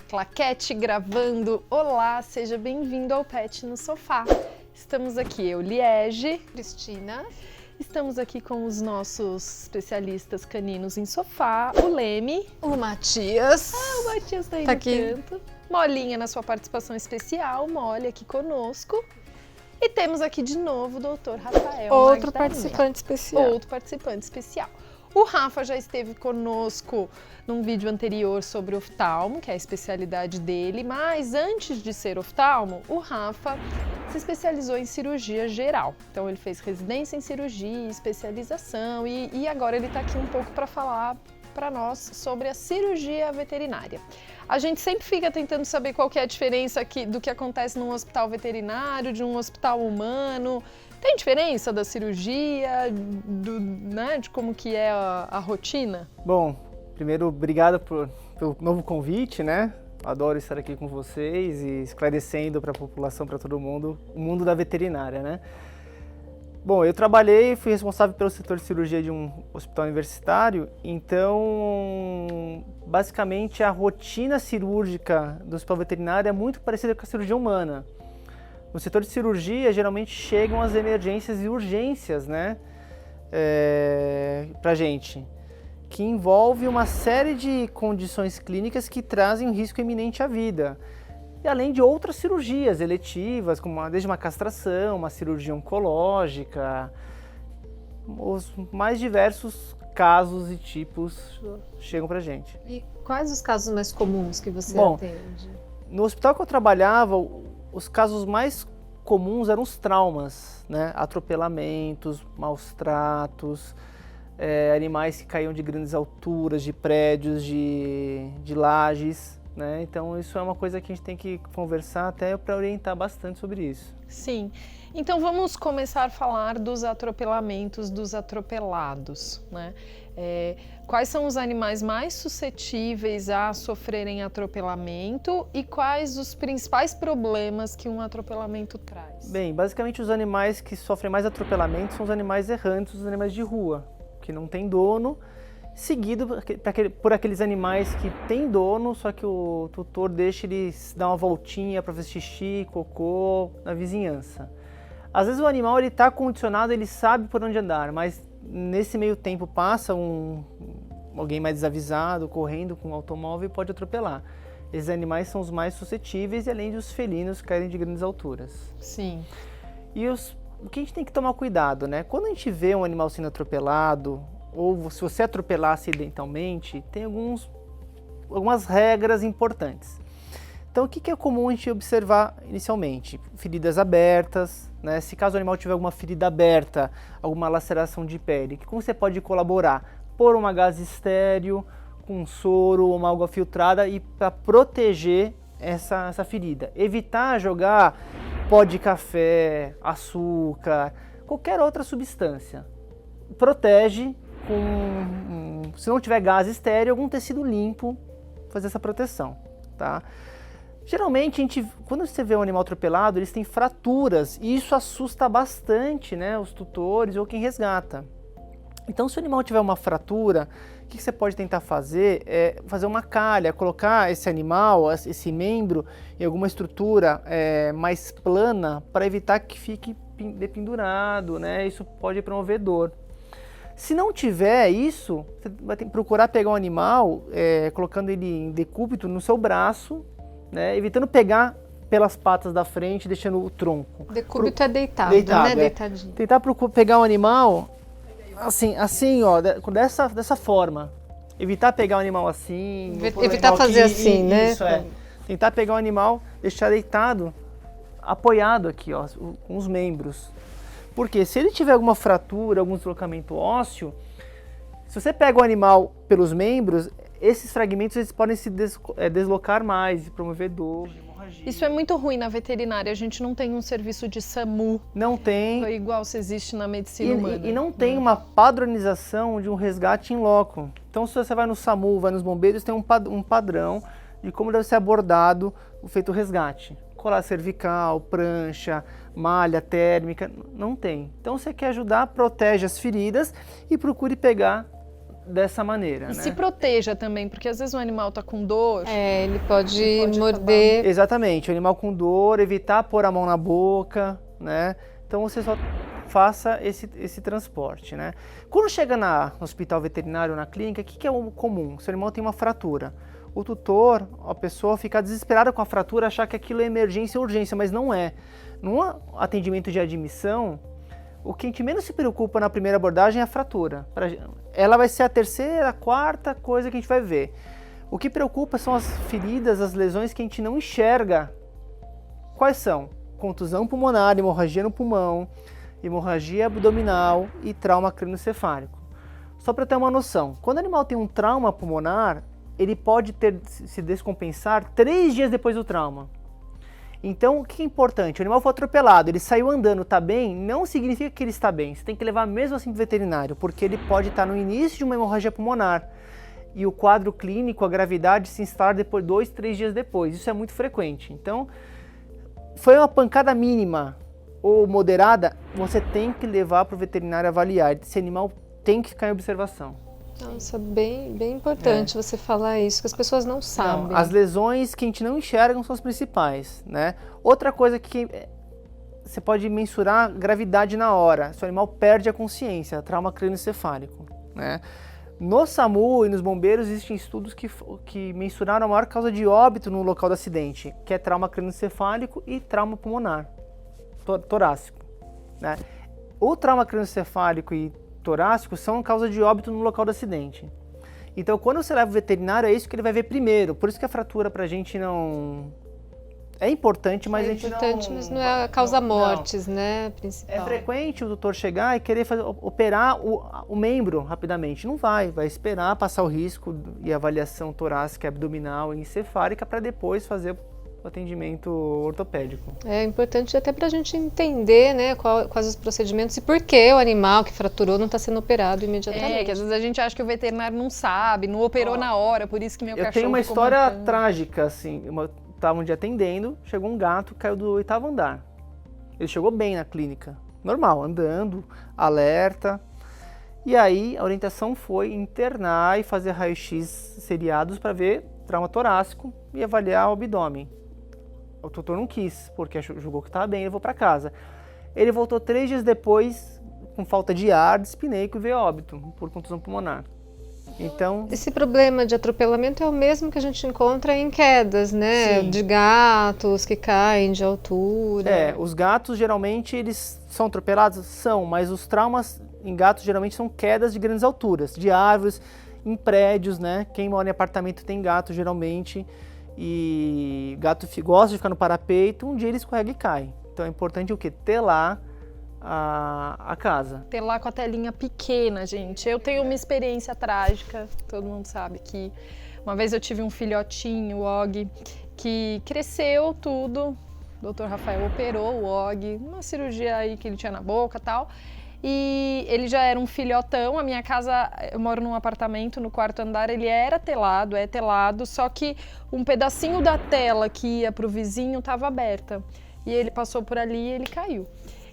Claquete gravando. Olá, seja bem-vindo ao Pet no Sofá. Estamos aqui, eu, Liege, Cristina. Estamos aqui com os nossos especialistas caninos em sofá, o Leme. O Matias. O Matias tá aí Tá no aqui. canto. Molinha na sua participação especial, Molly aqui conosco. E temos aqui de novo o Dr. Rafael Outro Magdalinha. participante especial. Outro participante especial. O Rafa já esteve conosco num vídeo anterior sobre oftalmo, que é a especialidade dele, mas antes de ser oftalmo, o Rafa se especializou em cirurgia geral. Então ele fez residência em cirurgia, especialização e agora ele está aqui um pouco para falar para nós sobre a cirurgia veterinária. A gente sempre fica tentando saber qual que é a diferença aqui do que acontece num hospital veterinário, de um hospital humano. Tem diferença da cirurgia, de como que é a rotina? Bom, primeiro, obrigado pelo novo convite, né? Adoro estar aqui com vocês e esclarecendo para a população, para todo mundo, o mundo da veterinária, né? Bom, eu fui responsável pelo setor de cirurgia de um hospital universitário, então, basicamente, a rotina cirúrgica do hospital veterinário é muito parecida com a cirurgia humana. No setor de cirurgia, geralmente chegam as emergências e urgências, né, pra gente, que envolve uma série de condições clínicas que trazem um risco iminente à vida. E além de outras cirurgias eletivas, como desde uma castração, uma cirurgia oncológica, os mais diversos casos e tipos chegam pra gente. E quais os casos mais comuns que você atende? No hospital que eu trabalhava, os casos mais comuns eram os traumas, né? Atropelamentos, maus tratos, animais que caíam de grandes alturas, de prédios, de lajes, né? Então isso é uma coisa que a gente tem que conversar até para orientar bastante sobre isso. Sim. Então vamos começar a falar dos atropelamentos, dos atropelados, né? Quais são os animais mais suscetíveis a sofrerem atropelamento e quais os principais problemas que um atropelamento traz? Bem, basicamente os animais que sofrem mais atropelamento são os animais errantes, os animais de rua, que não têm dono, seguido por aqueles animais que têm dono, só que o tutor deixa eles dar uma voltinha para fazer xixi, cocô na vizinhança. Às vezes o animal está condicionado, ele sabe por onde andar, mas nesse meio tempo passa alguém mais desavisado, correndo com um automóvel e pode atropelar. Esses animais são os mais suscetíveis e além dos felinos caírem de grandes alturas. Sim. E o que a gente tem que tomar cuidado, né? Quando a gente vê um animal sendo atropelado, ou se você atropelar acidentalmente, tem algumas regras importantes. Então, o que é comum a gente observar inicialmente? Feridas abertas, né? Se caso o animal tiver alguma ferida aberta, alguma laceração de pele, como você pode colaborar? Pôr uma gaze estéreo, com um soro ou uma água filtrada e para proteger essa ferida. Evitar jogar pó de café, açúcar, qualquer outra substância. Protege se não tiver gás estéreo, algum tecido limpo, fazer essa proteção, tá? Geralmente, quando você vê um animal atropelado, eles têm fraturas e isso assusta bastante, né, os tutores ou quem resgata. Então, se o animal tiver uma fratura, o que você pode tentar fazer é fazer uma calha, colocar esse animal, esse membro, em alguma estrutura mais plana para evitar que fique dependurado, né? Isso pode promover dor. Se não tiver isso, você vai ter que procurar pegar um animal, colocando ele em decúbito no seu braço, né, evitando pegar pelas patas da frente, deixando o tronco. Decúbito é deitado, né? Deitadinho. Tentar pegar um animal assim, ó, dessa forma. Evitar pegar o animal assim. Evitar fazer assim, né? Isso, Tentar pegar o animal, deixar deitado, apoiado aqui, ó, com os membros. Porque se ele tiver alguma fratura, algum deslocamento ósseo, se você pega o animal pelos membros, esses fragmentos eles podem se deslocar mais e promover dor, hemorragia. Isso é muito ruim na veterinária, a gente não tem um serviço de SAMU. Não tem. Igual se existe na medicina humana. E não tem uma padronização de um resgate in loco. Então se você vai no SAMU, vai nos bombeiros, tem um padrão de como deve ser abordado o feito resgate. Colar cervical, prancha, malha térmica, não tem. Então você quer ajudar, protege as feridas e procure pegar dessa maneira, E né? se proteja também, porque às vezes o animal tá com dor. Ele pode morder. Exatamente, o animal com dor, evitar pôr a mão na boca, né? Então você só faça esse transporte, né? Quando chega no hospital veterinário, na clínica, o que é o comum? Seu animal tem uma fratura. O tutor, a pessoa fica desesperada com a fratura, achar que aquilo é emergência ou urgência, mas não é. No atendimento de admissão, o que a gente menos se preocupa na primeira abordagem é a fratura. Ela vai ser a terceira, a quarta coisa que a gente vai ver. O que preocupa são as feridas, as lesões que a gente não enxerga. Quais são? Contusão pulmonar, hemorragia no pulmão, hemorragia abdominal e trauma crânioencefálico. Só para ter uma noção, quando o animal tem um trauma pulmonar, ele pode se descompensar 3 dias depois do trauma. Então, o que é importante? O animal foi atropelado, ele saiu andando, está bem, não significa que ele está bem. Você tem que levar mesmo assim para o veterinário, porque ele pode estar no início de uma hemorragia pulmonar. E o quadro clínico, a gravidade se instala depois 2, 3 dias depois. Isso é muito frequente. Então, foi uma pancada mínima ou moderada, você tem que levar para o veterinário avaliar. Esse animal tem que ficar em observação. Nossa, bem importante você falar isso, que as pessoas não sabem. Não, as lesões que a gente não enxerga são as principais, né? Outra coisa que você pode mensurar gravidade na hora. Se o animal perde a consciência, trauma crânioencefálico, né? No SAMU e nos bombeiros existem estudos que mensuraram a maior causa de óbito no local do acidente, que é trauma crânioencefálico e trauma pulmonar, torácico, né? O trauma crânioencefálico e torácico são causa de óbito no local do acidente. Então, quando você leva o veterinário, é isso que ele vai ver primeiro. Por isso que a fratura pra gente não... É importante, mas a gente não... É importante, mas não é a causa mortes, né, principal. É frequente o doutor chegar e querer operar o membro rapidamente. Não vai esperar passar o risco e avaliação torácica, abdominal e encefálica para depois fazer o atendimento ortopédico. É importante até para a gente entender, né, quais os procedimentos e por que o animal que fraturou não está sendo operado imediatamente. Que às vezes a gente acha que o veterinário não sabe, não operou na hora, por isso que meu cachorro... Eu tenho uma história trágica, assim. Estava um dia atendendo, chegou um gato, caiu do 8º andar. Ele chegou bem na clínica, normal, andando, alerta. E aí a orientação foi internar e fazer raio-x seriados para ver trauma torácico e avaliar o abdômen. O tutor não quis, porque julgou que estava bem, levou para casa. Ele voltou 3 dias depois, com falta de ar, dispneico e veio a óbito por contusão pulmonar. Então, esse problema de atropelamento é o mesmo que a gente encontra em quedas, né? Sim. De gatos que caem de altura. Os gatos geralmente eles são atropelados? São, mas os traumas em gatos geralmente são quedas de grandes alturas, de árvores, em prédios, né? Quem mora em apartamento tem gato geralmente, e gato gosta de ficar no parapeito, um dia ele escorrega e cai. Então é importante o quê? Telar a casa. Telar com a telinha pequena, gente. Eu tenho uma experiência trágica, todo mundo sabe que uma vez eu tive um filhotinho, o Og, que cresceu tudo. O Dr. Rafael operou o Og, uma cirurgia aí que ele tinha na boca e tal. E ele já era um filhotão. A minha casa, eu moro num apartamento no 4º andar, ele era telado, é telado, só que um pedacinho da tela que ia pro vizinho estava aberta. E ele passou por ali e ele caiu.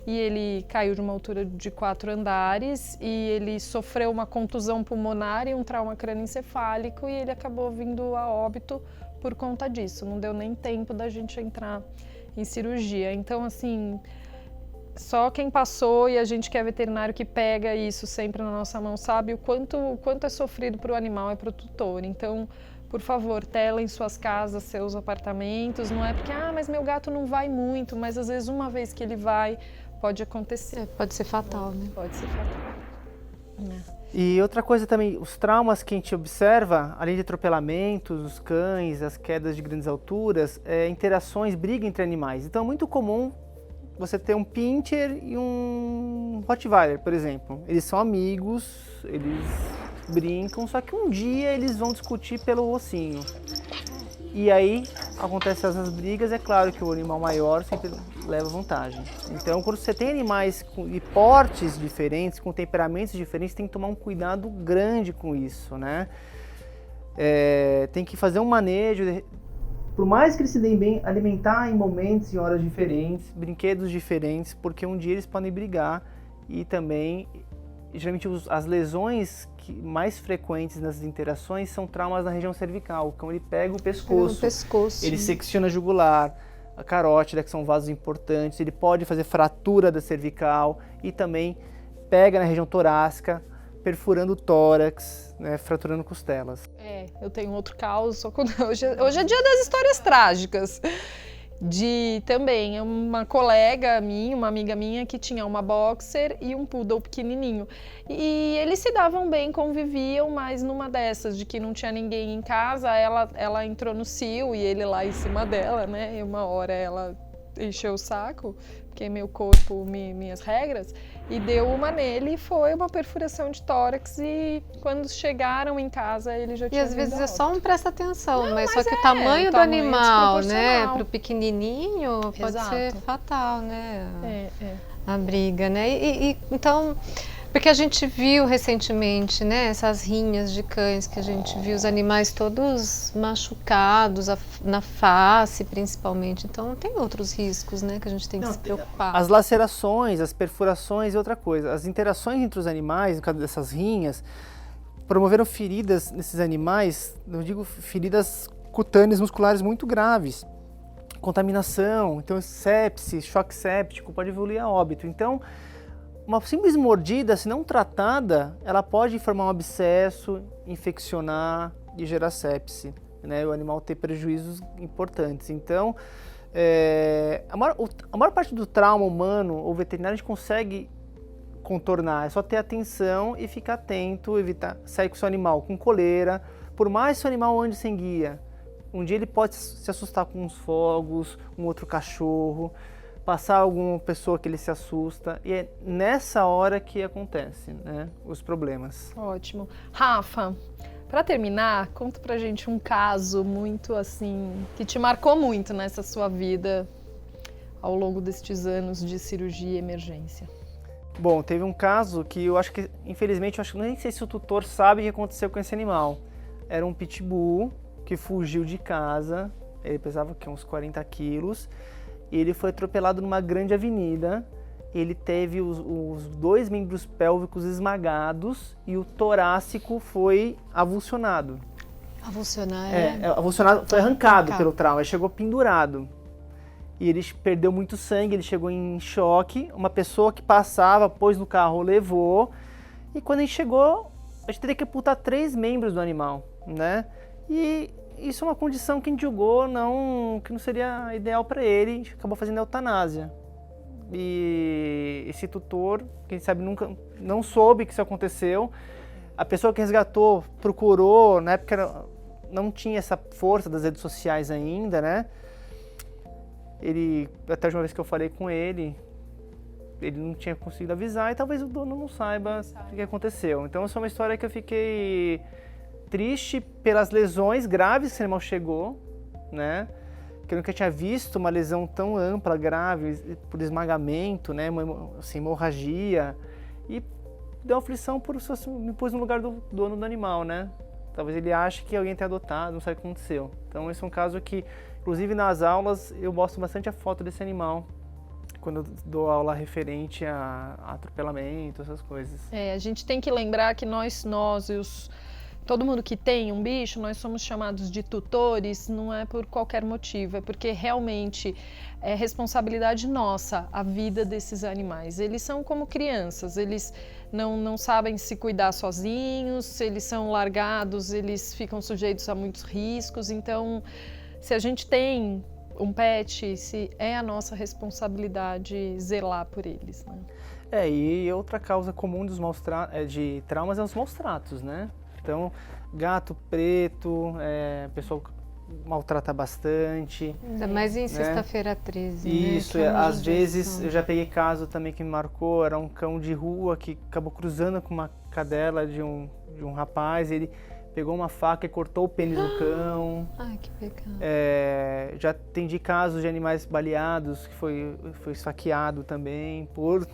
E ele caiu de uma altura de 4 andares e ele sofreu uma contusão pulmonar e um trauma crânioencefálico e ele acabou vindo a óbito por conta disso. Não deu nem tempo da gente entrar em cirurgia. Então, assim, só quem passou e a gente que é veterinário que pega isso sempre na nossa mão sabe o quanto é sofrido para o animal e para o tutor. Então, por favor, telem suas casas, seus apartamentos. Não é porque, mas meu gato não vai muito, mas às vezes uma vez que ele vai, pode acontecer. Pode ser fatal, né? Pode ser fatal. E outra coisa também, os traumas que a gente observa, além de atropelamentos, os cães, as quedas de grandes alturas, interações, briga entre animais. Então é muito comum você ter um Pinscher e um Rottweiler, por exemplo. Eles são amigos, eles brincam, só que um dia eles vão discutir pelo ossinho. E aí acontecem essas brigas, é claro que o animal maior sempre leva vantagem. Então, quando você tem animais de portes diferentes, com temperamentos diferentes, tem que tomar um cuidado grande com isso, né? Tem que fazer um manejo, por mais que eles se deem bem, alimentar em momentos e horas diferentes, brinquedos diferentes, porque um dia eles podem brigar e também geralmente as lesões mais frequentes nas interações são traumas na região cervical. O cão ele pega o pescoço, ele secciona a jugular, a carótida, que são vasos importantes, ele pode fazer fratura da cervical e também pega na região torácica, perfurando o tórax, né, fraturando costelas. Eu tenho outro caso, só quando hoje é dia das histórias trágicas. De também uma colega minha, uma amiga minha que tinha uma boxer e um poodle pequenininho. E eles se davam bem, conviviam, mas numa dessas de que não tinha ninguém em casa, ela entrou no cio e ele lá em cima dela, né? E uma hora ela encheu o saco, porque meu corpo, minhas regras, e deu uma nele e foi uma perfuração de tórax e quando chegaram em casa ele já tinha E às vezes é só um presta atenção, Não, mas mas só que o tamanho do animal, né, desproporcional. pro pequenininho pode Exato. ser fatal, né, É. a briga, né, e então, porque a gente viu recentemente, né, essas rinhas de cães que a gente viu os animais todos machucados, na face principalmente, então tem outros riscos, né, que a gente tem que se preocupar. As lacerações, as perfurações e outra coisa. As interações entre os animais, no caso dessas rinhas, promoveram feridas nesses animais, eu digo feridas cutâneas musculares muito graves. Contaminação, então sepse, choque séptico, pode evoluir a óbito. Então, uma simples mordida, se não tratada, ela pode formar um abscesso, infeccionar e gerar sepse, né? O animal ter prejuízos importantes. Então, a maior parte do trauma humano, o veterinário a gente consegue contornar, é só ter atenção e ficar atento, evitar sair com o seu animal com coleira, por mais que o seu animal ande sem guia. Um dia ele pode se assustar com uns fogos, um outro cachorro, passar alguma pessoa que ele se assusta, e é nessa hora que acontece, né, os problemas. Ótimo. Rafa, para terminar, conta pra gente um caso muito assim, que te marcou muito nessa sua vida ao longo destes anos de cirurgia e emergência. Bom, teve um caso que eu acho que, infelizmente, nem sei se o tutor sabe o que aconteceu com esse animal. Era um pitbull que fugiu de casa, ele pesava uns 40 quilos, e ele foi atropelado numa grande avenida. Ele teve os dois membros pélvicos esmagados e o torácico foi avulsionado. Avulsionar avulsionado, foi arrancado pelo trauma, ele chegou pendurado. E ele perdeu muito sangue, ele chegou em choque. Uma pessoa que passava, pôs no carro, levou. E quando a gente chegou, a gente teria que amputar 3 membros do animal, né? E isso é uma condição que a gente julgou que não seria ideal para ele, a gente acabou fazendo a eutanásia. E esse tutor, quem sabe não soube que isso aconteceu. A pessoa que resgatou procurou, na época não tinha essa força das redes sociais ainda, né? Até a última vez que eu falei com ele não tinha conseguido avisar e talvez o dono não saiba o que aconteceu. Então essa é uma história que eu fiquei triste pelas lesões graves que esse animal chegou, né? Que eu nunca tinha visto uma lesão tão ampla, grave, por esmagamento, né? Assim, hemorragia. E deu aflição me pôs no lugar do dono do animal, né? Talvez ele ache que alguém tenha adotado, não sabe o que aconteceu. Então esse é um caso que, inclusive nas aulas, eu mostro bastante a foto desse animal, quando eu dou aula referente a atropelamento, essas coisas. A gente tem que lembrar que todo mundo que tem um bicho, nós somos chamados de tutores, não é por qualquer motivo, é porque realmente é responsabilidade nossa a vida desses animais. Eles são como crianças, eles não sabem se cuidar sozinhos, eles são largados, eles ficam sujeitos a muitos riscos, então se a gente tem um pet, é a nossa responsabilidade zelar por eles, né? E outra causa comum de traumas é os maus tratos, né? Então, gato preto, o pessoal maltrata bastante. Ainda mais em sexta-feira 13, Isso, né? às vezes eu já peguei caso também que me marcou, era um cão de rua que acabou cruzando com uma cadela de um rapaz, ele pegou uma faca e cortou o pênis do cão. Ai, que pecado. Já atendi casos de animais baleados, que foi esfaqueado também por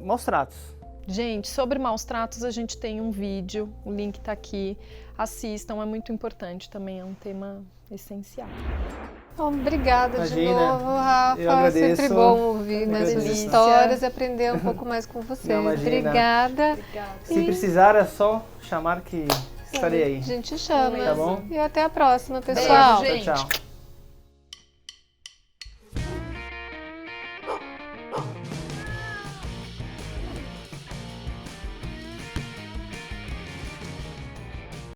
maus tratos. Gente, sobre maus tratos a gente tem um vídeo, o link tá aqui, assistam, é muito importante também, é um tema essencial. Bom, obrigada de Imagina, novo, Rafa. eu agradeço. Sempre bom ouvir mais agradeço. essas histórias e aprender um pouco mais com você. Não, imagina. Obrigada. Se precisar é só chamar que estarei aí. A gente chama. Tá bom? E até a próxima, pessoal. Beijo, gente. Tchau, tchau.